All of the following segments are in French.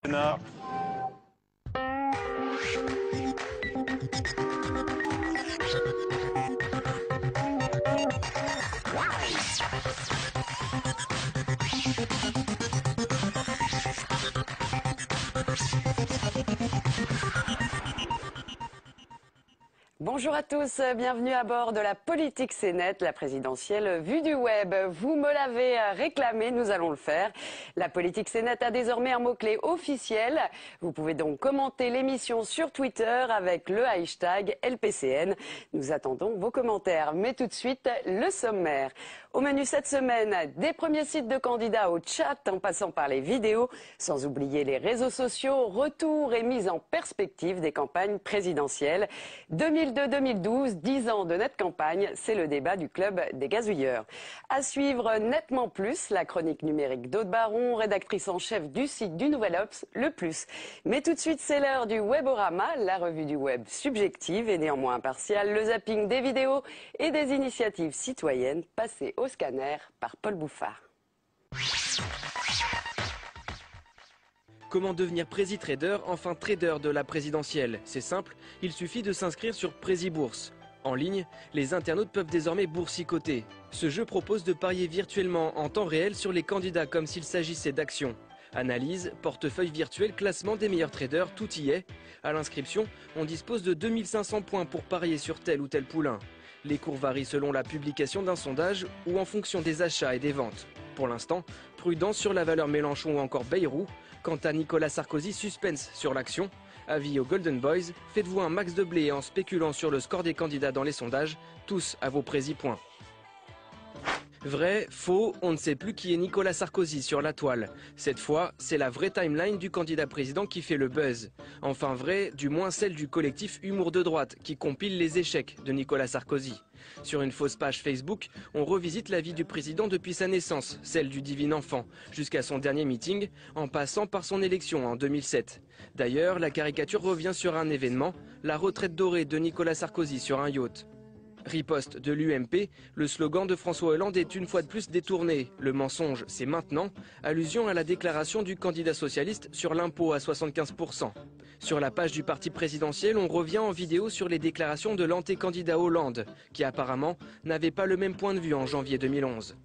Bernard. Bonjour à tous, bienvenue à bord de la Politique c'est net, la présidentielle vue du web. Vous me l'avez réclamé, nous allons le faire. La Politique c'est net a désormais un mot-clé officiel. Vous pouvez donc commenter l'émission sur Twitter avec le hashtag LPCN. Nous attendons vos commentaires, mais tout de suite, le sommaire. Au menu cette semaine, des premiers sites de candidats au chat en passant par les vidéos, sans oublier les réseaux sociaux, retour et mise en perspective des campagnes présidentielles. 2002-2012, 10 ans de nette campagne, c'est le débat du club des gazouilleurs. À suivre nettement plus, la chronique numérique d'Aude Baron, rédactrice en chef du site du Nouvel Obs, Le Plus. Mais tout de suite, c'est l'heure du Weborama, la revue du web subjective et néanmoins impartiale, le zapping des vidéos et des initiatives citoyennes passées au scanner par Paul Bouffard. Comment devenir prési-trader, enfin trader de la présidentielle? C'est simple, il suffit de s'inscrire sur Prési-Bourse. En ligne, les internautes peuvent désormais boursicoter. Ce jeu propose de parier virtuellement en temps réel sur les candidats comme s'il s'agissait d'actions. Analyse, portefeuille virtuel, classement des meilleurs traders, tout y est. À l'inscription, on dispose de 2500 points pour parier sur tel ou tel poulain. Les cours varient selon la publication d'un sondage ou en fonction des achats et des ventes. Pour l'instant, prudence sur la valeur Mélenchon ou encore Bayrou. Quant à Nicolas Sarkozy, suspense sur l'action. Avis aux Golden Boys, faites-vous un max de blé en spéculant sur le score des candidats dans les sondages, tous à vos prési-points. Vrai, faux, on ne sait plus qui est Nicolas Sarkozy sur la toile. Cette fois, c'est la vraie timeline du candidat président qui fait le buzz. Enfin vrai, du moins celle du collectif Humour de droite qui compile les échecs de Nicolas Sarkozy. Sur une fausse page Facebook, on revisite la vie du président depuis sa naissance, celle du divin enfant, jusqu'à son dernier meeting, en passant par son élection en 2007. D'ailleurs, la caricature revient sur un événement, la retraite dorée de Nicolas Sarkozy sur un yacht. Riposte de l'UMP, le slogan de François Hollande est une fois de plus détourné. Le mensonge, c'est maintenant. Allusion à la déclaration du candidat socialiste sur l'impôt à 75%. Sur la page du parti présidentiel, on revient en vidéo sur les déclarations de l'anté-candidat Hollande, qui apparemment n'avait pas le même point de vue en janvier 2011.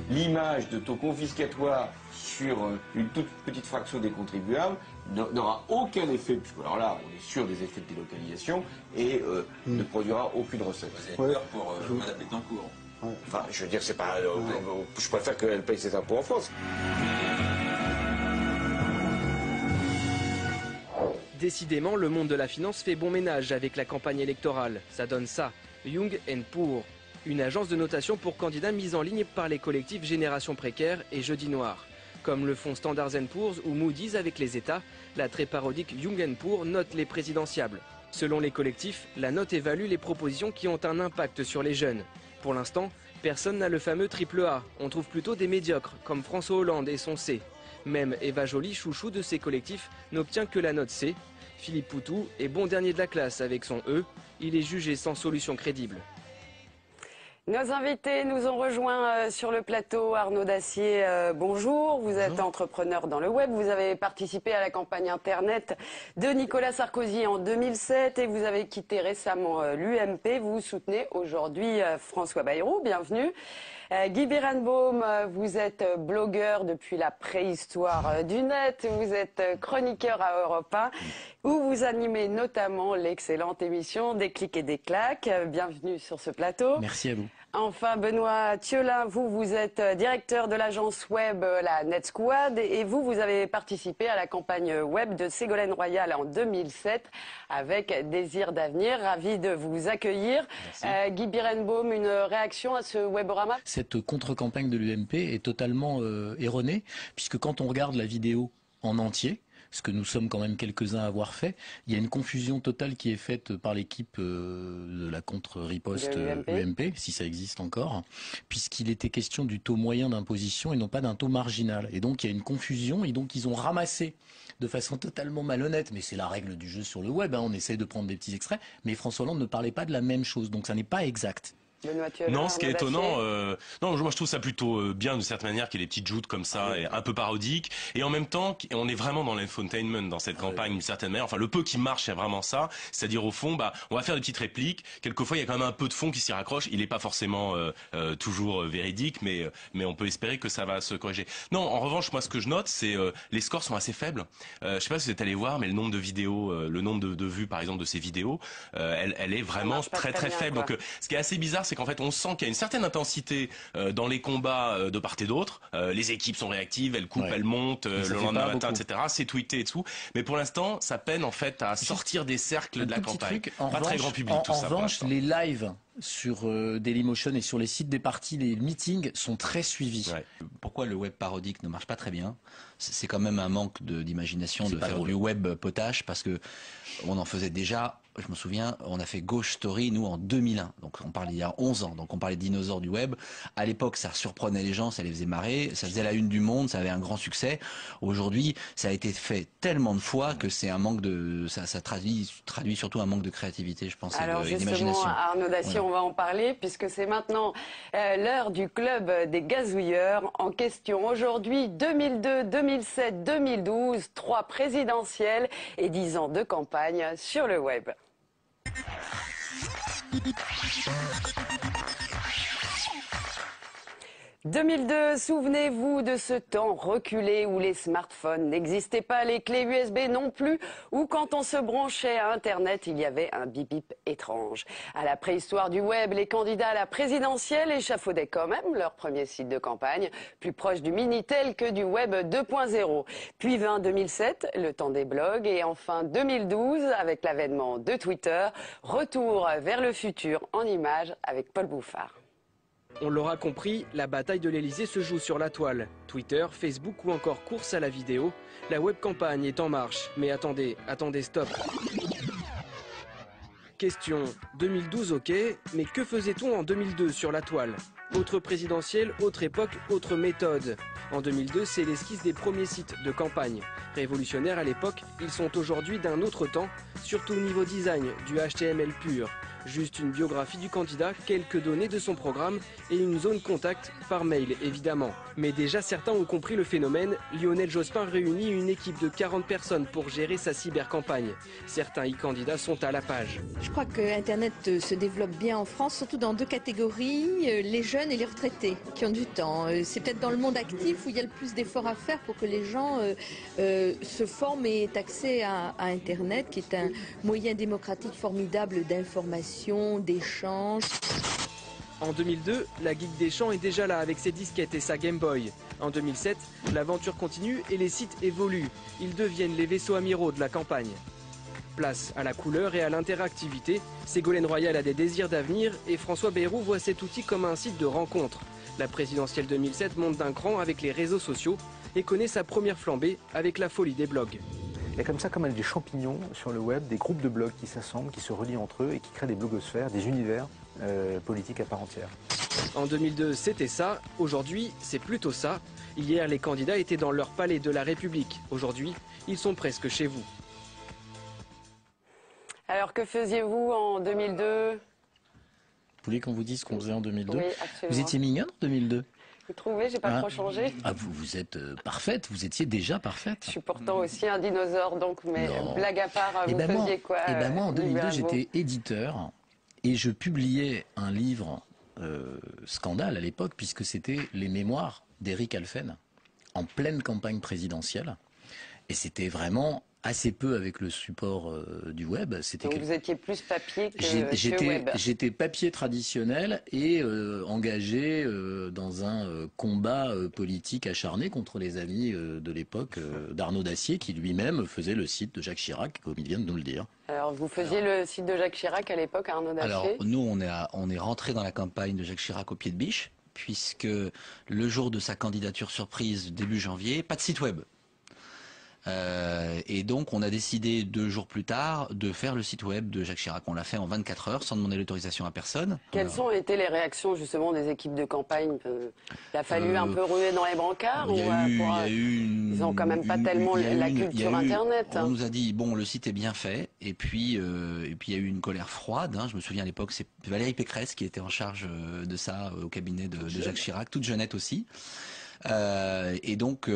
L'image de taux confiscatoire sur une toute petite fraction des contribuables n'aura aucun effet, puisque alors là, on est sûr des effets de délocalisation, et ne produira aucune recette. Vous avez peur pour Mme Bettencourt? Enfin, je veux dire, c'est pas. Je préfère qu'elle paye ses impôts en France. Décidément, le monde de la finance fait bon ménage avec la campagne électorale. Ça donne ça, Young & Poor, une agence de notation pour candidats mise en ligne par les collectifs Génération Précaire et Jeudi Noir. Comme le font Standard & Poor's ou Moody's avec les États, la très parodique Young & Poor note les présidentiables. Selon les collectifs, la note évalue les propositions qui ont un impact sur les jeunes. Pour l'instant, personne n'a le fameux triple A. On trouve plutôt des médiocres, comme François Hollande et son C. Même Eva Joly, chouchou de ces collectifs, n'obtient que la note C. Philippe Poutou est bon dernier de la classe avec son E. Il est jugé sans solution crédible. Nos invités nous ont rejoints sur le plateau. Arnaud Dacier, bonjour. Vous êtes entrepreneur dans le web. Vous avez participé à la campagne Internet de Nicolas Sarkozy en 2007 et vous avez quitté récemment l'UMP. Vous soutenez aujourd'hui François Bayrou. Bienvenue. Guy Berenbaum, vous êtes blogueur depuis la préhistoire du net. Vous êtes chroniqueur à Europe 1 où vous animez notamment l'excellente émission Des clics et des claques. Bienvenue sur ce plateau. Merci à vous. Enfin, Benoît Thiolin, vous êtes directeur de l'agence web la NetSquad et vous avez participé à la campagne web de Ségolène Royal en 2007 avec Désir d'avenir. Ravi de vous accueillir. Guy Berenbaum, une réaction à ce Weborama? Cette contre-campagne de l'UMP est totalement erronée, puisque quand on regarde la vidéo en entier, ce que nous sommes quand même quelques-uns à avoir fait, il y a une confusion totale qui est faite par l'équipe de la contre-riposte UMP, si ça existe encore, puisqu'il était question du taux moyen d'imposition et non pas d'un taux marginal. Et donc il y a une confusion, et donc ils ont ramassé de façon totalement malhonnête, mais c'est la règle du jeu sur le web, hein, on essaie de prendre des petits extraits, mais François Hollande ne parlait pas de la même chose, donc ça n'est pas exact. Benoît Thielin, Non, ce qui est Arnaud étonnant, Dacier. non, moi je trouve ça plutôt bien de certaine manière qu'il y ait des petites joutes comme ça, et un peu parodiques, et en même temps, on est vraiment dans l'infotainment dans cette campagne d'une certaine manière. Enfin, le peu qui marche, c'est vraiment ça, c'est-à-dire au fond, on va faire des petites répliques. Quelquefois, il y a quand même un peu de fond qui s'y raccroche. Il n'est pas forcément toujours véridique, mais on peut espérer que ça va se corriger. Non, en revanche, moi ce que je note, c'est les scores sont assez faibles. Je sais pas si vous êtes allé voir, mais le nombre de vidéos, le nombre de vues, par exemple, de ces vidéos, elle est vraiment très très faible. Bien, Donc, ce qui est assez bizarre, c'est qu'en fait, on sent qu'il y a une certaine intensité dans les combats de part et d'autre. Les équipes sont réactives, elles coupent, elles montent le lendemain matin, etc. C'est tweeté et tout. Mais pour l'instant, ça peine en fait à sortir des cercles de la campagne. Pas très grand public tout ça. En revanche, les lives sur Dailymotion et sur les sites des partis, les meetings sont très suivis. Ouais. Pourquoi le web parodique ne marche pas très bien? C'est quand même un manque d'imagination de faire du web potache, parce que on en faisait déjà. Je me souviens, on a fait Gauche Story, nous, en 2001. Donc, on parlait il y a 11 ans. Donc, on parlait de dinosaures du web. À l'époque, ça surprenait les gens, ça les faisait marrer. Ça faisait la une du Monde, ça avait un grand succès. Aujourd'hui, ça a été fait tellement de fois que c'est un manque de... Ça traduit surtout un manque de créativité, je pense, Alors et d'imagination. justement, Arnaud Dacier, on va en parler, puisque c'est maintenant l'heure du club des gazouilleurs en question. Aujourd'hui, 2002, 2007, 2012, 3 présidentielles et 10 ans de campagne sur le web. 2002, souvenez-vous de ce temps reculé où les smartphones n'existaient pas, les clés USB non plus, où quand on se branchait à Internet, il y avait un bip-bip étrange. À la préhistoire du web, les candidats à la présidentielle échafaudaient quand même leur premier site de campagne, plus proche du Minitel que du web 2.0. Puis 2007, le temps des blogs, et enfin 2012, avec l'avènement de Twitter, retour vers le futur en images avec Paul Bouffard. On l'aura compris, la bataille de l'Elysée se joue sur la toile. Twitter, Facebook ou encore course à la vidéo. La web campagne est en marche. Mais attendez, stop. Question 2012, ok, mais que faisait-on en 2002 sur la toile? Autre présidentielle, autre époque, autre méthode. En 2002, c'est l'esquisse des premiers sites de campagne. Révolutionnaires à l'époque, ils sont aujourd'hui d'un autre temps, surtout au niveau design, du HTML pur. Juste une biographie du candidat, quelques données de son programme et une zone contact par mail évidemment. Mais déjà certains ont compris le phénomène. Lionel Jospin réunit une équipe de 40 personnes pour gérer sa cybercampagne. Certains e-candidats sont à la page. Je crois que Internet se développe bien en France, surtout dans 2 catégories, les jeunes et les retraités qui ont du temps. C'est peut-être dans le monde actif où il y a le plus d'efforts à faire pour que les gens se forment et aient accès à Internet, qui est un moyen démocratique formidable d'information, d'échange. En 2002, la geek des champs est déjà là avec ses disquettes et sa Game Boy. En 2007, l'aventure continue et les sites évoluent. Ils deviennent les vaisseaux amiraux de la campagne. Place à la couleur et à l'interactivité. Ségolène Royal a des désirs d'avenir et François Bayrou voit cet outil comme un site de rencontre. La présidentielle 2007 monte d'un cran avec les réseaux sociaux et connaît sa première flambée avec la folie des blogs. Il y a comme ça comme des champignons sur le web, des groupes de blogs qui s'assemblent, qui se relient entre eux et qui créent des blogosphères, des univers politiques à part entière. En 2002, c'était ça. Aujourd'hui, c'est plutôt ça. Hier, les candidats étaient dans leur palais de la République. Aujourd'hui, ils sont presque chez vous. Alors, que faisiez-vous en 2002? Vous voulez qu'on vous dise ce qu'on faisait en 2002? Oui, absolument. Vous étiez mignonne en 2002? Vous trouvez, j'ai pas trop changé? Vous êtes parfaite, vous étiez déjà parfaite. Je suis pourtant aussi un dinosaure, donc, mais Non. blague à part, vous faisiez quoi? Moi, en 2002, Bravo. j'étais éditeur et je publiais un livre scandale à l'époque, puisque c'était les mémoires d'Éric Alphen en pleine campagne présidentielle. Et c'était vraiment assez peu avec le support du web. Donc vous étiez plus papier que web. J'étais papier traditionnel et engagé dans un combat politique acharné contre les amis de l'époque d'Arnaud Dacier, qui lui-même faisait le site de Jacques Chirac, comme il vient de nous le dire. Alors vous faisiez le site de Jacques Chirac à l'époque, Arnaud Dacier? Alors nous, on est rentré dans la campagne de Jacques Chirac au pied de biche, puisque le jour de sa candidature surprise, début janvier, pas de site web. Et donc on a décidé 2 jours plus tard de faire le site web de Jacques Chirac. On l'a fait en 24 heures sans demander l'autorisation à personne. Quelles ont été les réactions justement des équipes de campagne? Il a fallu un peu ruer dans les brancards? Ils ont quand même pas tellement la culture Internet. On nous a dit bon, le site est bien fait, et puis il y a eu une colère froide. Je me souviens à l'époque, c'est Valérie Pécresse qui était en charge de ça au cabinet de Jacques Chirac, toute jeunette aussi. Et donc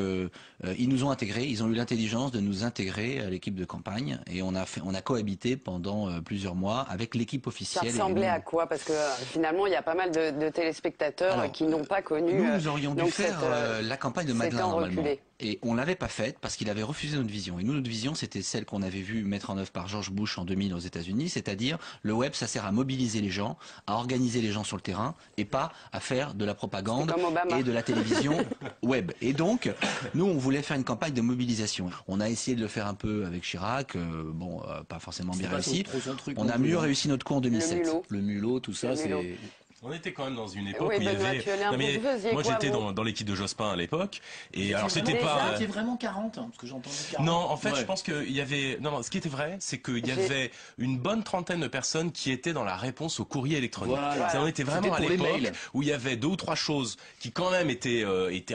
ils nous ont intégrés, ils ont eu l'intelligence de nous intégrer à l'équipe de campagne, et on a cohabité pendant plusieurs mois avec l'équipe officielle. Ça ressemblait à quoi? Parce que finalement il y a pas mal de téléspectateurs qui n'ont pas connu. Nous aurions dû faire la campagne de Madelin normalement. Et on l'avait pas faite parce qu'il avait refusé notre vision. Et nous, notre vision, c'était celle qu'on avait vue mettre en œuvre par George Bush en 2000 aux États-Unis, c'est-à-dire le web, ça sert à mobiliser les gens, à organiser les gens sur le terrain, et pas à faire de la propagande et de la télévision web. Et donc, nous, on voulait faire une campagne de mobilisation. On a essayé de le faire un peu avec Chirac, pas forcément bien réussi. On a mieux réussi notre coup en 2007. Le mulot, tout ça, c'est... On était quand même dans une époque où il y avait... moi j'étais dans l'équipe de Jospin à l'époque, et alors c'était pas... C'était vraiment 40, parce que j'entendais 40. Non, en fait je pense qu'il y avait... Non, ce qui était vrai, c'est qu'il y avait une bonne trentaine de personnes qui étaient dans la réponse au courrier électronique. Ça en était vraiment à l'époque où il y avait 2 ou 3 choses qui quand même étaient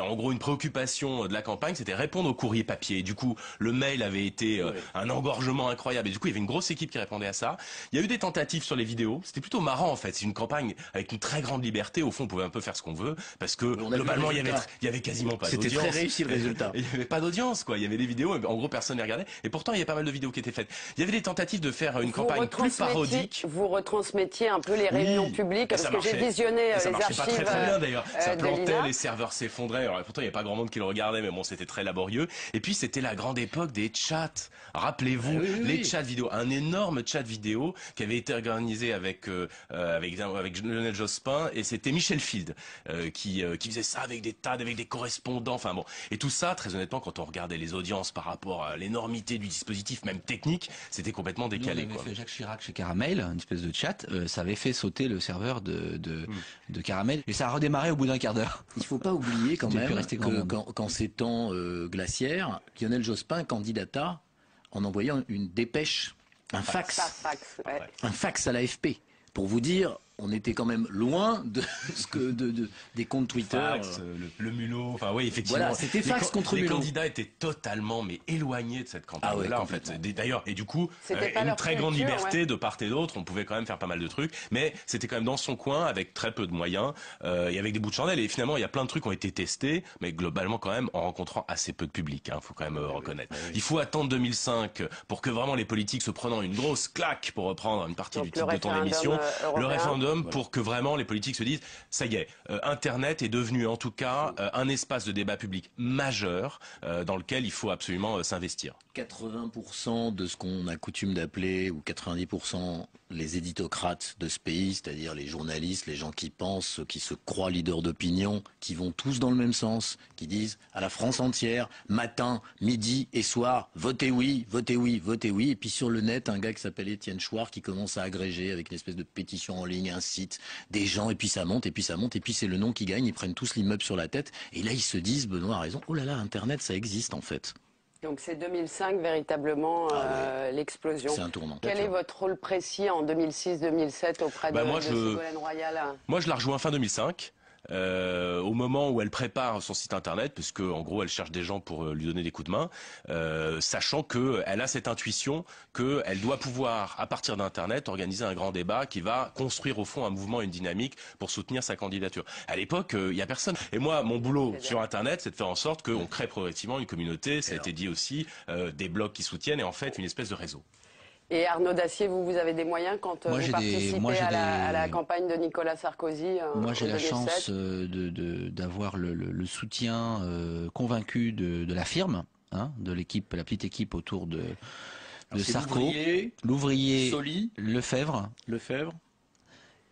en gros une préoccupation de la campagne, c'était répondre au courrier papier. Et du coup, le mail avait été un engorgement incroyable, et du coup il y avait une grosse équipe qui répondait à ça. Il y a eu des tentatives sur les vidéos, c'était plutôt marrant en fait, c'est une campagne avec une très grande liberté. Au fond, on pouvait un peu faire ce qu'on veut, parce que globalement, il y avait quasiment pas d'audience. C'était très réussi le résultat. Il y avait pas d'audience, quoi. Il y avait des vidéos, en gros, personne ne les regardait. Et pourtant, il y a pas mal de vidéos qui étaient faites. Il y avait des tentatives de faire une campagne plus parodique. Vous retransmettiez un peu les réunions publiques, parce que j'ai visionné les archives. Ça marchait pas très bien d'ailleurs. Ça plantait, les serveurs s'effondraient. Alors pourtant, il n'y a pas grand monde qui le regardait, mais bon, c'était très laborieux. Et puis, c'était la grande époque des chats. Rappelez-vous, les chats vidéo. Un énorme chat vidéo qui avait été organisé avec Lionel Jospin, et c'était Michel Field qui faisait ça avec des correspondants, enfin bon, et tout ça, très honnêtement, quand on regardait les audiences par rapport à l'énormité du dispositif, même technique, c'était complètement décalé. Nous, on avait fait Jacques Chirac chez Caramel, une espèce de chat, ça avait fait sauter le serveur de Caramel, et ça a redémarré au bout d'un quart d'heure. Il faut pas oublier quand même que qu'en ces temps glaciaires, Lionel Jospin candidata en envoyant une dépêche, un fax à l'AFP, pour vous dire. On était quand même loin de des comptes Twitter. Fax, le mulot, enfin oui, effectivement. Voilà, c'était fax contre mulot. Les candidats étaient totalement éloignés de cette campagne-là, en fait. D'ailleurs, et du coup, une très grande liberté de part et d'autre. On pouvait quand même faire pas mal de trucs, mais c'était quand même dans son coin, avec très peu de moyens, et avec des bouts de chandelle. Et finalement, il y a plein de trucs qui ont été testés, mais globalement quand même en rencontrant assez peu de public. Faut quand même reconnaître. Il faut attendre 2005 pour que vraiment les politiques se prenant une grosse claque, pour reprendre une partie du titre de ton émission, le référendum. Pour que vraiment les politiques se disent ça y est, Internet est devenu en tout cas un espace de débat public majeur dans lequel il faut absolument s'investir. 80% de ce qu'on a coutume d'appeler, ou 90% les éditocrates de ce pays, c'est-à-dire les journalistes, les gens qui pensent, qui se croient leaders d'opinion, qui vont tous dans le même sens, qui disent à la France entière, matin, midi et soir, votez oui, votez oui, votez oui. Et puis sur le net, un gars qui s'appelle Étienne Chouard qui commence à agréger avec une espèce de pétition en ligne, un site, des gens, et puis ça monte, et puis ça monte, et puis c'est le nom qui gagne, ils prennent tous l'immeuble sur la tête. Et là, ils se disent, Benoît a raison, oh là là, Internet, ça existe en fait. Donc c'est 2005 véritablement l'explosion. C'est un tournant. Quel est votre rôle précis en 2006-2007 auprès de Ségolène Royal? Moi je la rejoins fin 2005. Au moment où elle prépare son site internet, puisque en gros elle cherche des gens pour lui donner des coups de main, sachant que elle a cette intuition qu'elle doit pouvoir, à partir d'internet, organiser un grand débat qui va construire au fond un mouvement, une dynamique pour soutenir sa candidature. À l'époque, il y a personne. Et moi, mon boulot sur internet, c'est de faire en sorte qu'on crée progressivement une communauté. Ça a été dit aussi, des blogs qui soutiennent, et en fait une espèce de réseau. Et Arnaud Dacier, vous avez des moyens quand vous participez à la campagne de Nicolas Sarkozy? Moi, j'ai la chance d'avoir le soutien convaincu de la firme, de l'équipe, la petite équipe autour de Sarko, Louvrier, Soli, Lefebvre,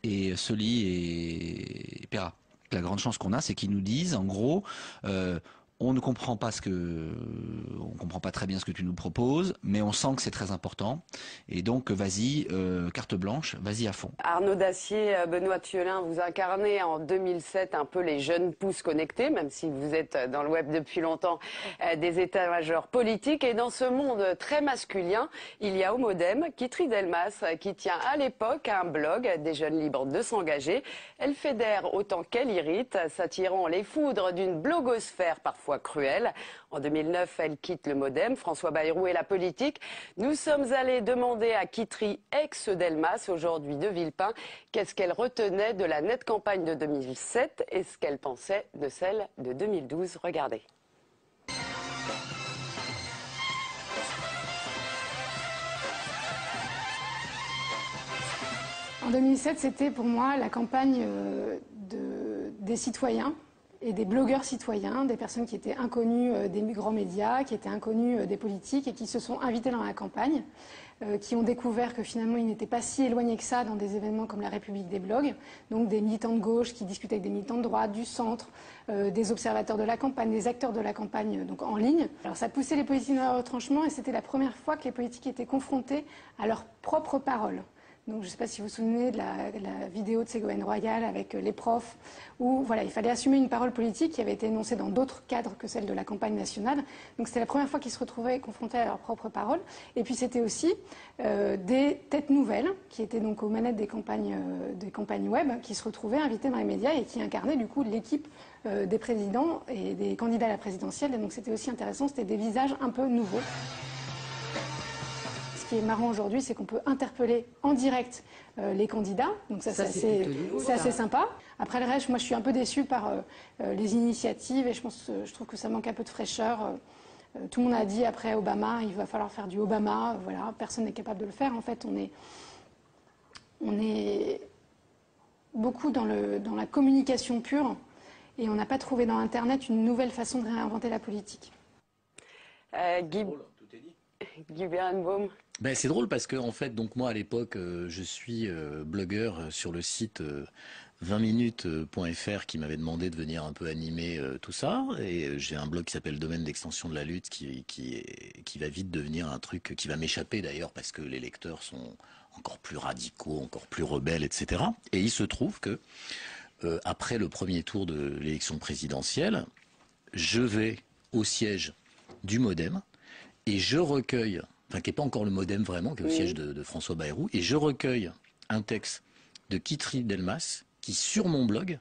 et Soli et Perra. La grande chance qu'on a, c'est qu'ils nous disent, en gros, On ne comprend pas on comprend pas très bien ce que tu nous proposes, mais on sent que c'est très important. Et donc, vas-y, carte blanche, vas-y à fond. Arnaud Dacier, Benoît Thielin, vous incarnez en 2007 un peu les jeunes pousses connectés, même si vous êtes dans le web depuis longtemps, des états-majors politiques. Et dans ce monde très masculin, il y a au modem Guitry Delmas, qui tient à l'époque un blog des jeunes libres de s'engager. Elle fédère autant qu'elle irrite, s'attirant les foudres d'une blogosphère parfois cruelle. En 2009, elle quitte le modem, François Bayrou et la politique. Nous sommes allés demander à Guitry, ex-Delmas, aujourd'hui de Villepin, qu'est-ce qu'elle retenait de la nette campagne de 2007 et ce qu'elle pensait de celle de 2012. Regardez. En 2007, c'était pour moi la campagne des citoyens et des blogueurs citoyens, des personnes qui étaient inconnues des grands médias, qui étaient inconnues des politiques et qui se sont invitées dans la campagne, qui ont découvert que finalement ils n'étaient pas si éloignés que ça dans des événements comme la République des blogs, donc des militants de gauche qui discutaient avec des militants de droite, du centre, des observateurs de la campagne, des acteurs de la campagne donc en ligne. Alors ça poussait les politiques dans leur retranchement et c'était la première fois que les politiques étaient confrontés à leurs propres paroles. Donc, je ne sais pas si vous vous souvenez de la vidéo de Ségolène Royal avec les profs, où voilà, il fallait assumer une parole politique qui avait été énoncée dans d'autres cadres que celle de la campagne nationale. Donc, c'était la première fois qu'ils se retrouvaient confrontés à leurs propres paroles. Et puis, c'était aussi des têtes nouvelles qui étaient donc aux manettes des campagnes web, qui se retrouvaient invités dans les médias et qui incarnaient du coup l'équipe des présidents et des candidats à la présidentielle. Et donc, c'était aussi intéressant, c'était des visages un peu nouveaux. Ce qui est marrant aujourd'hui, c'est qu'on peut interpeller en direct les candidats. Donc ça c'est assez sympa. Après le reste, moi je suis un peu déçue par les initiatives et je trouve que ça manque un peu de fraîcheur. Tout le monde a dit après Obama, il va falloir faire du Obama. Voilà, personne n'est capable de le faire. En fait, on est beaucoup dans la communication pure et on n'a pas trouvé dans Internet une nouvelle façon de réinventer la politique. Guy Berenbaum. Ben, c'est drôle parce que en fait, donc moi à l'époque, je suis blogueur sur le site 20minutes.fr qui m'avait demandé de venir un peu animer tout ça. Et j'ai un blog qui s'appelle Domaine d'extension de la lutte qui va vite devenir un truc qui va m'échapper d'ailleurs parce que les lecteurs sont encore plus radicaux, encore plus rebelles, etc. Et il se trouve que après le premier tour de l'élection présidentielle, je vais au siège du Modem et je recueille, enfin qui n'est pas encore le Modem vraiment, qui est au siège de François Bayrou, et je recueille un texte de Guitry Delmas qui, sur mon blog,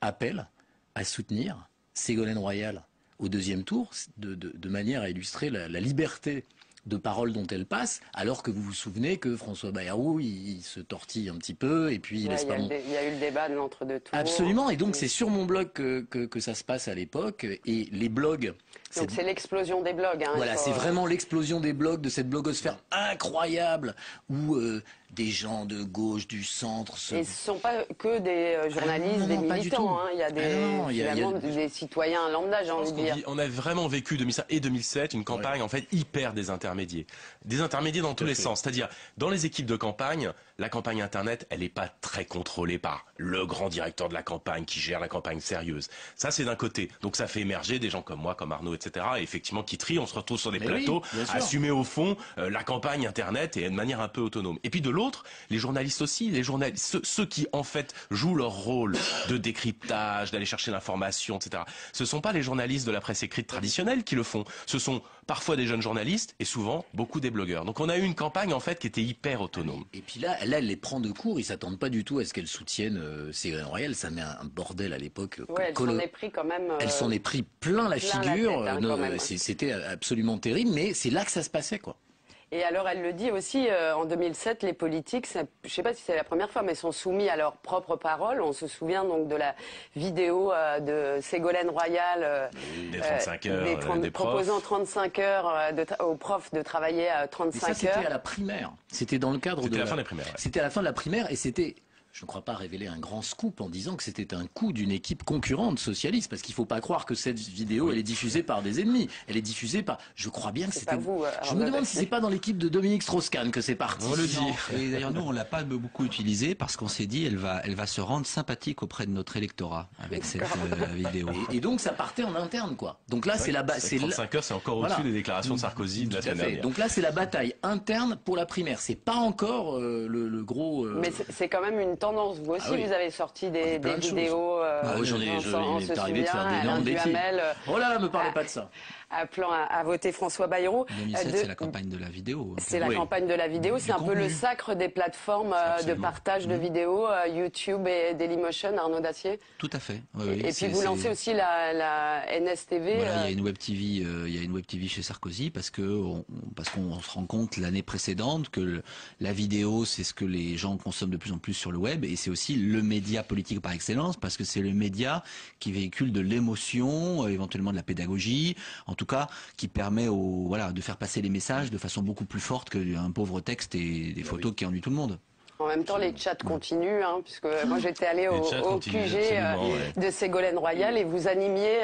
appelle à soutenir Ségolène Royal au deuxième tour, de manière à illustrer la liberté de parole dont elle passe, alors que vous vous souvenez que François Bayrou, il se tortille un petit peu, et puis il laisse pas... Il y a eu le débat de l'entre-deux tours. Absolument, et donc c'est sur mon blog que ça se passe à l'époque, et les blogs... Donc c'est l'explosion des blogs. Hein, voilà, c'est vraiment l'explosion des blogs, de cette blogosphère incroyable, où des gens de gauche, du centre... Et ce ne sont pas que des journalistes, des militants, hein, il y a des citoyens lambda, j'ai envie de dire. On a vraiment vécu 2005 et 2007 une campagne en fait hyper désintermédiée. Désintermédiée dans tous les sens, c'est-à-dire dans les équipes de campagne, la campagne Internet, elle n'est pas très contrôlée par le grand directeur de la campagne qui gère la campagne sérieuse. Ça, c'est d'un côté. Donc ça fait émerger des gens comme moi, comme Arnaud, etc. Et effectivement, Guitry, on se retrouve sur des plateaux, assumer au fond la campagne Internet et de manière un peu autonome. Et puis de l'autre, les journalistes aussi, ceux qui en fait jouent leur rôle de décryptage, d'aller chercher l'information, etc. Ce ne sont pas les journalistes de la presse écrite traditionnelle qui le font. Ce sont parfois des jeunes journalistes et souvent beaucoup des blogueurs. Donc on a eu une campagne en fait qui était hyper autonome. Et puis là elle les prend de court, ils s'attendent pas du tout à ce qu'elle soutienne Ségolène Royal, ça met un bordel à l'époque. Ouais, elle s'en est pris quand même. Elle s'en est pris plein la figure, c'était absolument terrible, mais c'est là que ça se passait quoi. Et alors, elle le dit aussi, en 2007, les politiques, je ne sais pas si c'est la première fois, mais sont soumis à leurs propres paroles. On se souvient donc de la vidéo de Ségolène Royal des 35 heures, des proposant 35 heures aux profs de travailler à 35 heures. C'était à la primaire. C'était dans le cadre de la fin des primaires. Ouais. C'était à la fin de la primaire et c'était... je ne crois pas révéler un grand scoop en disant que c'était un coup d'une équipe concurrente socialiste, parce qu'il ne faut pas croire que cette vidéo, elle est diffusée par des ennemis. Elle est diffusée par... Je crois bien que c'était... Je me demande si c'est pas dans l'équipe de Dominique Strauss-Kahn que c'est parti. On le dit. Et d'ailleurs, nous, on l'a pas beaucoup utilisé parce qu'on s'est dit, elle va se rendre sympathique auprès de notre électorat avec cette vidéo. Et donc, ça partait en interne, quoi. Donc là, c'est la base. 35 heures, c'est encore au-dessus des déclarations de Sarkozy de la semaine dernière. Donc là, c'est la bataille interne pour la primaire. C'est pas encore le gros... Mais c'est quand même une tendance. Vous aussi, vous avez sorti des vidéos. Il est arrivé de faire d'énormes défis. Oh là là, me parlez pas de ça. Appelant à voter François Bayrou. 2007, c'est la campagne de la vidéo. C'est la campagne de la vidéo. C'est un peu le sacre des plateformes de partage de vidéos, YouTube et Dailymotion, Arnaud Dacier. Tout à fait. Et puis vous lancez aussi la NSTV. Voilà, il y a une web TV chez Sarkozy parce qu'on se rend compte l'année précédente que la vidéo, c'est ce que les gens consomment de plus en plus sur le web, et c'est aussi le média politique par excellence parce que c'est le média qui véhicule de l'émotion, éventuellement de la pédagogie. En tout cas, qui permet de faire passer les messages de façon beaucoup plus forte qu'un pauvre texte et des photos qui ennuient tout le monde. En même temps, les chats continuent, puisque moi j'étais allée au QG de Ségolène Royal et vous animiez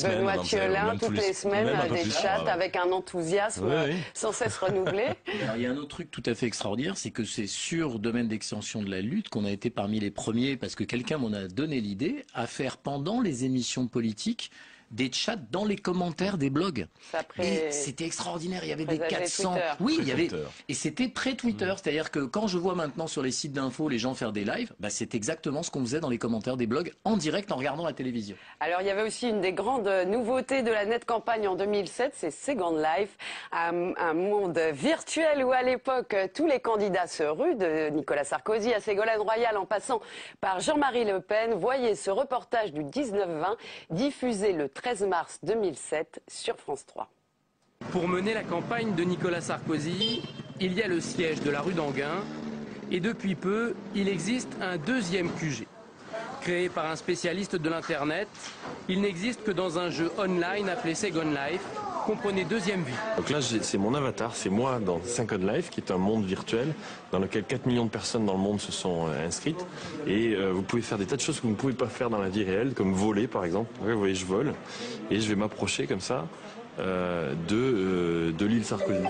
Benoît Thiolin toutes les semaines des chats avec un enthousiasme sans cesse renouvelé. Alors, il y a un autre truc tout à fait extraordinaire, c'est que c'est sur domaine d'extension de la lutte qu'on a été parmi les premiers, parce que quelqu'un m'en a donné l'idée, à faire pendant les émissions politiques des chats dans les commentaires des blogs. Et c'était extraordinaire, il y avait des 400... Oui, il y avait... Et c'était pré-Twitter, c'est-à-dire que quand je vois maintenant sur les sites d'infos les gens faire des lives, c'est exactement ce qu'on faisait dans les commentaires des blogs, en direct, en regardant la télévision. Alors il y avait aussi une des grandes nouveautés de la net campagne en 2007, c'est Second Life, un monde virtuel où à l'époque tous les candidats se ruent, de Nicolas Sarkozy à Ségolène Royal en passant par Jean-Marie Le Pen. Voyez ce reportage du 19-20 diffusé le 13 mars 2007 sur France 3. Pour mener la campagne de Nicolas Sarkozy, il y a le siège de la rue d'Anguin et depuis peu, il existe un deuxième QG. Créé par un spécialiste de l'Internet, il n'existe que dans un jeu online appelé Second Life, comprenez Deuxième Vie. Donc là, c'est mon avatar, c'est moi dans Second Life, qui est un monde virtuel dans lequel 4 millions de personnes dans le monde se sont inscrites. Et vous pouvez faire des tas de choses que vous ne pouvez pas faire dans la vie réelle, comme voler par exemple. Vous voyez, je vole et je vais m'approcher comme ça de l'île Sarkozy.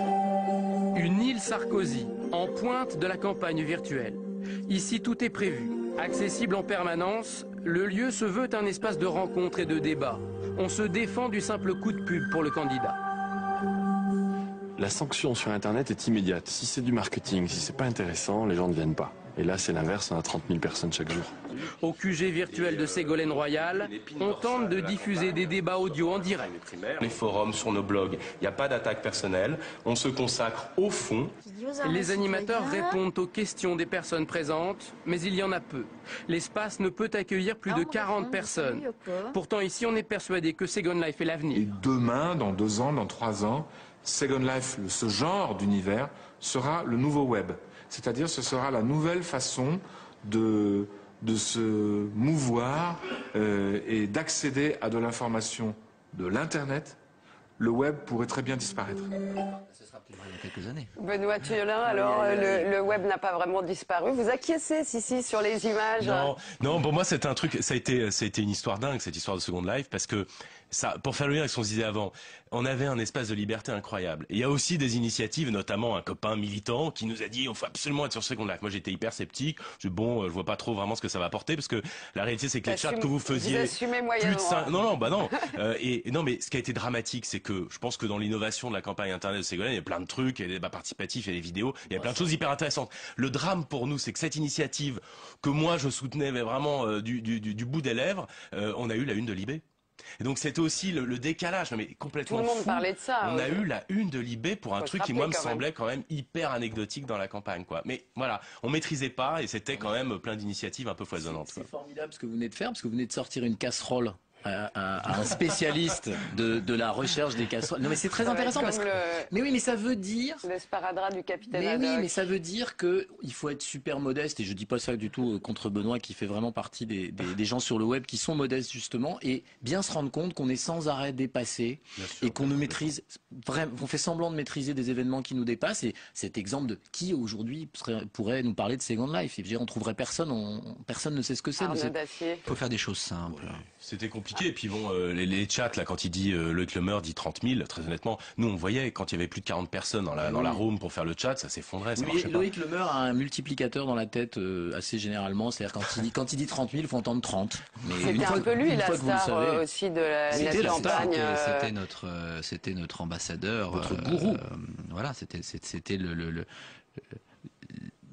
Une île Sarkozy, en pointe de la campagne virtuelle. Ici, tout est prévu. Accessible en permanence, le lieu se veut un espace de rencontre et de débat. On se défend du simple coup de pub pour le candidat. La sanction sur Internet est immédiate. Si c'est du marketing, si c'est pas intéressant, les gens ne viennent pas. Et là, c'est l'inverse, on a 30 000 personnes chaque jour. Au QG virtuel de Ségolène Royal, on tente de diffuser des débats audio en direct. Les forums sur nos blogs, il n'y a pas d'attaque personnelle, on se consacre au fond. Les animateurs répondent aux questions des personnes présentes, mais il y en a peu. L'espace ne peut accueillir plus de 40 personnes. Pourtant ici, on est persuadé que Second Life est l'avenir. Et demain, dans 2 ans, dans 3 ans, Second Life, ce genre d'univers, sera le nouveau web. C'est-à-dire ce sera la nouvelle façon de se mouvoir et d'accéder à de l'information de l'Internet. Le web pourrait très bien disparaître. Ce sera plus dans quelques années. Benoît Thiolin, alors le web n'a pas vraiment disparu. Vous acquiescez, si, sur les images? Non, pour moi c'est un truc, ça a été une histoire dingue, cette histoire de Second Life, parce que ça, pour faire le lien avec ce qu'on se disait avant, on avait un espace de liberté incroyable. Et il y a aussi des initiatives, notamment un copain militant qui nous a dit on faut absolument être sur Second Life. Moi j'étais hyper sceptique, je vois pas trop vraiment ce que ça va apporter, parce que la réalité c'est que les chats que vous faisiez plus de 5... Non, non, mais ce qui a été dramatique, c'est que je pense que dans l'innovation de la campagne internet de Ségolène, il y a plein de trucs, il y a des débats participatifs, il y a des vidéos, il y a plein de choses hyper intéressantes. Le drame pour nous, c'est que cette initiative que moi je soutenais mais vraiment du bout des lèvres, on a eu la une de Libé. Et donc c'était aussi le décalage, mais complètement fou. Tout le monde parlait de ça. On a eu la une de Libé pour un truc qui moi me semblait quand même hyper anecdotique dans la campagne, quoi. Mais voilà, on maîtrisait pas et c'était quand même plein d'initiatives un peu foisonnantes. C'est formidable ce que vous venez de faire, parce que vous venez de sortir une casserole à un spécialiste de la recherche des casseroles. Non mais c'est très intéressant parce que... Mais oui, mais ça veut dire... Le sparadrap du capitaine Mais Haddock. oui, mais ça veut dire que il faut être super modeste, et je dis pas ça du tout contre Benoît qui fait vraiment partie des gens sur le web qui sont modestes justement, et bien se rendre compte qu'on est sans arrêt dépassé et qu'on ne maîtrise vraiment, on fait semblant de maîtriser des événements qui nous dépassent. Et cet exemple de qui aujourd'hui pourrait nous parler de Second Life, on trouverait personne, personne ne sait ce que c'est. Il faut faire des choses simples. Ouais, c'était compliqué. Et puis bon, les chats là, quand il dit Loïc Lemer dit 30 000, très honnêtement, nous on voyait quand il y avait plus de 40 personnes dans la room pour faire le chat, ça s'effondrait, ça marchait pas. Loïc Lemer a un multiplicateur dans la tête assez généralement, c'est-à-dire quand il dit 30 000, il faut entendre 30. C'était un peu lui la star aussi de la campagne. C'était notre ambassadeur, votre gourou. Voilà, c'était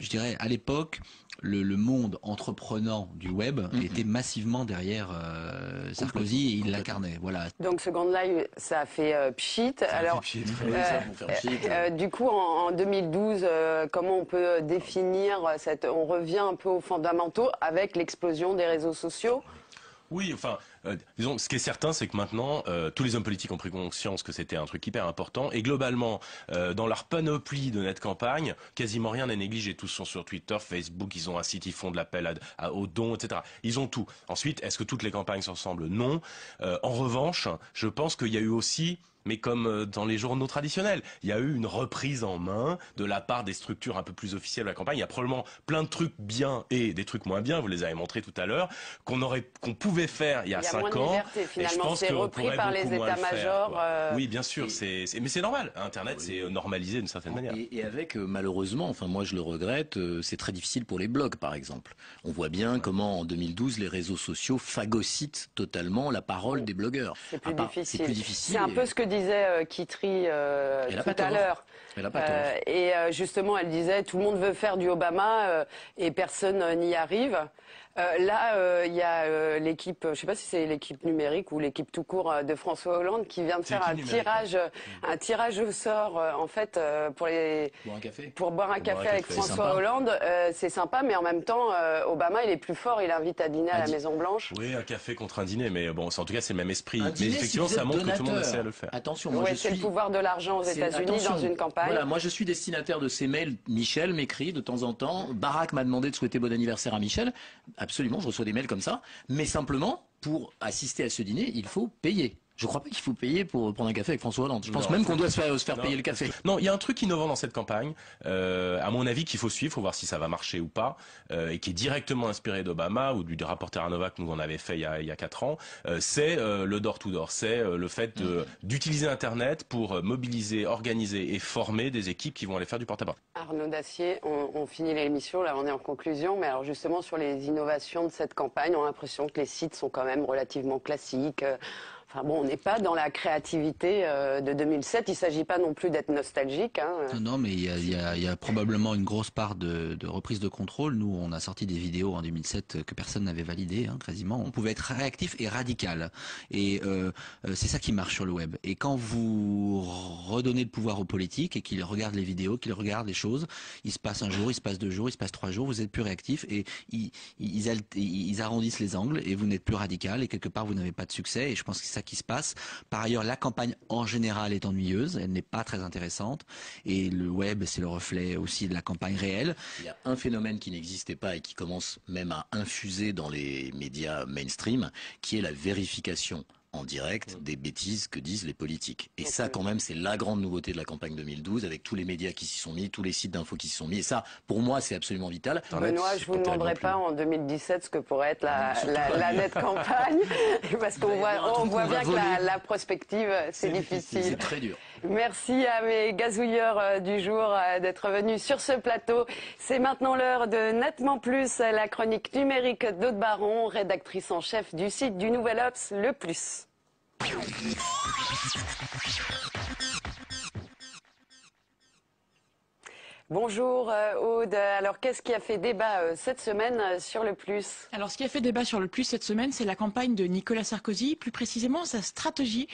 je dirais à l'époque. Le monde entreprenant du web était massivement derrière Sarkozy et il l'incarnait. Voilà. Donc Second Life, ça a fait pchit. Alors, du coup, en 2012, comment on peut définir on revient un peu aux fondamentaux avec l'explosion des réseaux sociaux? Oui, enfin, disons, ce qui est certain, c'est que maintenant, tous les hommes politiques ont pris conscience que c'était un truc hyper important. Et globalement, dans leur panoplie de net campagne, quasiment rien n'est négligé. Tous sont sur Twitter, Facebook, ils ont un site, ils font de l'appel aux dons, etc. Ils ont tout. Ensuite, est-ce que toutes les campagnes se ressemblent? Non. En revanche, je pense qu'il y a eu aussi... Mais comme dans les journaux traditionnels, il y a eu une reprise en main de la part des structures un peu plus officielles de la campagne. Il y a probablement plein de trucs bien et des trucs moins bien, vous les avez montrés tout à l'heure, qu'on pouvait faire il y a 5 ans. Et je pense c'est repris par les états-majors. Oui, bien sûr, mais c'est normal. Internet, c'est normalisé d'une certaine manière. Et avec, malheureusement, enfin moi je le regrette, c'est très difficile pour les blogs, par exemple. On voit bien comment en 2012 les réseaux sociaux phagocytent totalement la parole des blogueurs. C'est plus difficile. C'est un et... peu ce que disait Kitry tout à l'heure. Et justement, elle disait tout le monde veut faire du Obama et personne n'y arrive. Là, il y a l'équipe, je ne sais pas si c'est l'équipe numérique ou l'équipe tout court de François Hollande qui vient de faire un tirage au sort, en fait, pour boire un café avec François Hollande. C'est sympa, mais en même temps, Obama, il est plus fort, il invite à dîner à la Maison Blanche. Oui, un café contre un dîner, mais bon, en tout cas, c'est le même esprit. Mais effectivement, ça montre que tout le monde essaie de le faire. Attention, c'est le pouvoir de l'argent aux États-Unis dans une campagne. Voilà, moi je suis destinataire de ces mails. Michel m'écrit de temps en temps. Barack m'a demandé de souhaiter bon anniversaire à Michel. Absolument, je reçois des mails comme ça. Mais simplement, pour assister à ce dîner, il faut payer. Je crois pas qu'il faut payer pour prendre un café avec François Hollande. Je pense même qu'on doit se faire payer le café. Non, il y a un truc innovant dans cette campagne, à mon avis, qu'il faut suivre, faut voir si ça va marcher ou pas, et qui est directement inspiré d'Obama ou du rapporteur à Novak, nous on avait fait il y a 4 ans. C'est le door-to-door, c'est le fait d'utiliser Internet pour mobiliser, organiser et former des équipes qui vont aller faire du porte-à-porte. Arnaud Dacier, on finit l'émission, là on est en conclusion, mais alors justement sur les innovations de cette campagne, on a l'impression que les sites sont quand même relativement classiques. Enfin bon, on n'est pas dans la créativité de 2007. Il ne s'agit pas non plus d'être nostalgique. Non, mais il y a probablement une grosse part de reprise de contrôle. Nous, on a sorti des vidéos en 2007 que personne n'avait validées, quasiment. On pouvait être réactif et radical. Et c'est ça qui marche sur le web. Et quand vous redonnez le pouvoir aux politiques et qu'ils regardent les vidéos, qu'ils regardent les choses, il se passe un jour, il se passe 2 jours, il se passe 3 jours, vous êtes plus réactif et ils arrondissent les angles et vous n'êtes plus radical et quelque part vous n'avez pas de succès. Et je pense que c'est ça qui se passe. Par ailleurs, la campagne en général est ennuyeuse, elle n'est pas très intéressante et le web, c'est le reflet aussi de la campagne réelle. Il y a un phénomène qui n'existait pas et qui commence même à infuser dans les médias mainstream, qui est la vérification en direct des bêtises que disent les politiques. Et ça, quand même, c'est la grande nouveauté de la campagne 2012, avec tous les médias qui s'y sont mis, tous les sites d'infos qui s'y sont mis. Et ça, pour moi, c'est absolument vital. Benoît, je vous demanderai pas en 2017 ce que pourrait être la nette campagne, parce qu'on voit bien que la prospective, c'est difficile. C'est très dur. Merci à mes gazouilleurs du jour d'être venus sur ce plateau. C'est maintenant l'heure de Nettement Plus, la chronique numérique d'Aude Baron, rédactrice en chef du site du Nouvel Obs, Le Plus. Bonjour Aude. Alors qu'est-ce qui a fait débat cette semaine sur le Plus? Alors ce qui a fait débat sur le Plus cette semaine, c'est la campagne de Nicolas Sarkozy, plus précisément sa stratégie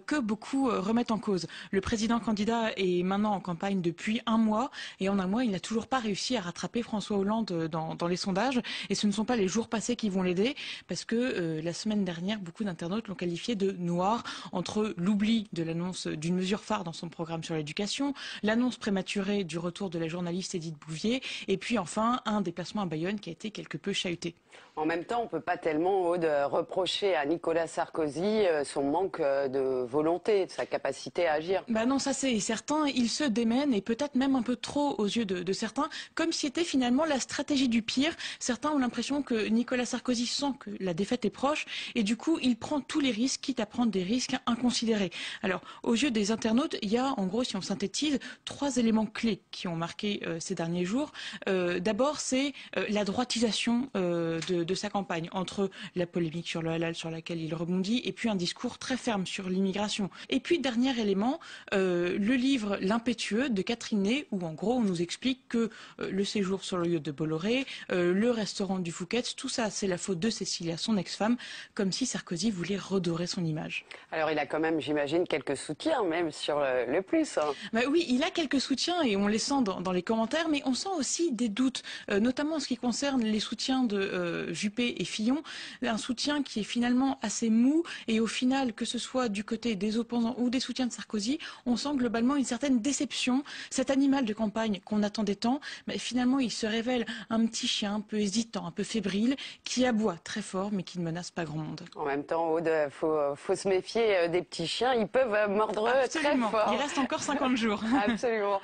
que beaucoup remettent en cause. Le président candidat est maintenant en campagne depuis un mois et en un mois, il n'a toujours pas réussi à rattraper François Hollande dans les sondages. Et ce ne sont pas les jours passés qui vont l'aider parce que la semaine dernière, beaucoup d'internautes l'ont qualifié de noir entre l'oubli de l'annonce d'une mesure phare dans son programme sur l'éducation, l'annonce prématurée du retour de la journaliste Édith Bouvier et puis enfin un déplacement à Bayonne qui a été quelque peu chahuté. En même temps, on ne peut pas tellement, Aude, reprocher à Nicolas Sarkozy son manque de volonté, de sa capacité à agir. Bah non, ça c'est certain. Il se démène et peut-être même un peu trop aux yeux de certains, comme si c'était finalement la stratégie du pire. Certains ont l'impression que Nicolas Sarkozy sent que la défaite est proche et du coup, il prend tous les risques, quitte à prendre des risques inconsidérés. Alors, aux yeux des internautes, il y a en gros, si on synthétise, 3 éléments clés qui ont marqué ces derniers jours. D'abord, c'est la droitisation de sa campagne, entre la polémique sur le halal sur laquelle il rebondit et puis un discours très ferme sur l'immigration. Et puis, dernier élément, le livre L'impétueux de Catherine Ney, où en gros on nous explique que le séjour sur le yacht de Bolloré, le restaurant du Fouquet's, tout ça c'est la faute de Cécilia, son ex-femme, comme si Sarkozy voulait redorer son image. Alors il a quand même, j'imagine, quelques soutiens même sur le Plus. Hein. Bah oui, il a quelques soutiens et on les sent dans les commentaires, mais on sent aussi des doutes, notamment en ce qui concerne les soutiens de Juppé et Fillon, un soutien qui est finalement assez mou et au final, que ce soit du côté des opposants ou des soutiens de Sarkozy, on sent globalement une certaine déception. Cet animal de campagne qu'on attendait tant, mais finalement il se révèle un petit chien un peu hésitant, un peu fébrile, qui aboie très fort mais qui ne menace pas grand monde. En même temps, Aude, faut se méfier des petits chiens, ils peuvent mordre Absolument. très fort. Il reste encore 50 jours. Absolument.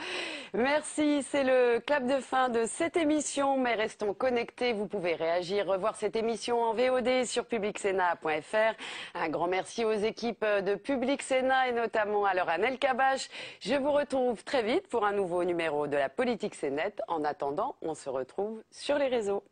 Merci, c'est le clap de fin de cette émission, mais restons connectés, vous pouvez réagir, revoir cette émission en VOD sur publicsena.fr. Un grand merci aux équipes de Public Sénat et notamment à leur Anel Kabache. Je vous retrouve très vite pour un nouveau numéro de la Politique C'est Net. En attendant, on se retrouve sur les réseaux.